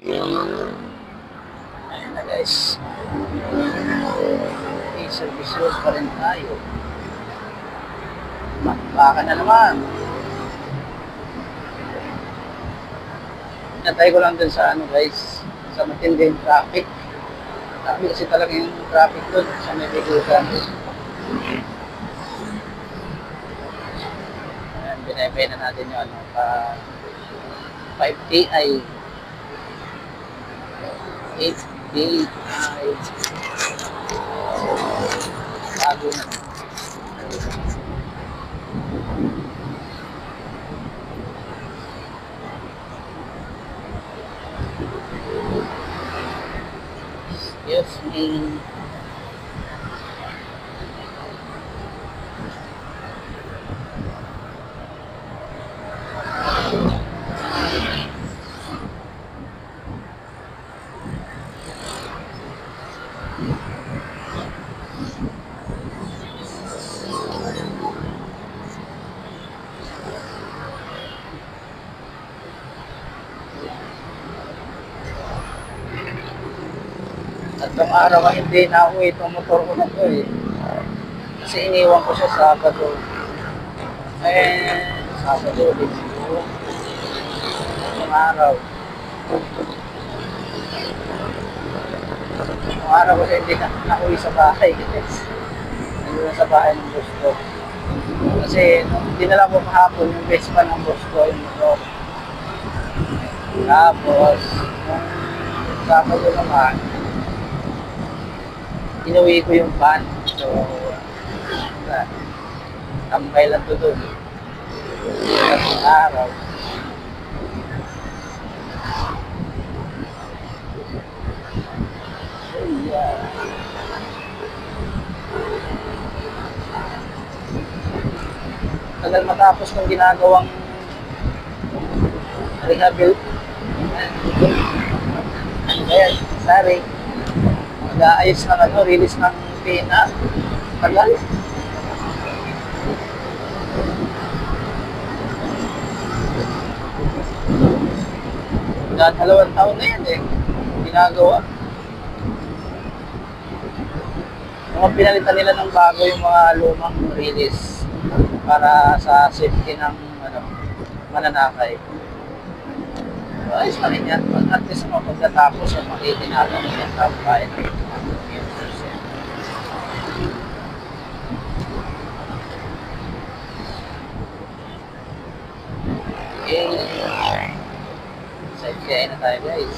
Ayan na guys. Okay, service road pa rin tayo. Baka na naman. Natay ko lang dun sa ano guys, sa matinding traffic. Sabi kasi talaga yung traffic dun sa may bigutan. Ayan, binibay na natin yung ano, 5TI. 8TI. Bago na. Yes, me. Tatlong araw ka hindi na ako itong motor ko na to eh. Kasi iniwan ko siya Sabado. Sabado, Linggo. Tatlong araw. Tatlong araw ko siya hindi na-uwi sa bahay. Nandun sa bahay ng boss ko. Kasi dinala ko kahapon yung best pa ng boss ko, yung motor. Tapos, nung Sabado naman, inuwi ko yung van. So, tambay lang to doon. Tatlong araw. So, yeah. Tagal matapos ng ginagawang ayan, sorry. Mag-aayos ng ano, release ng pina. Tagal. Dalawang taon na yan eh. Ginagawa. Mga pinalitan nila ng bago yung mga lumang release para sa safety ng ano, mananakay. So, ayos pa rin yan. At least pagkatapos yung makikinatan ng yan tayo ng users yan. Okay. Side kaya na tayo guys.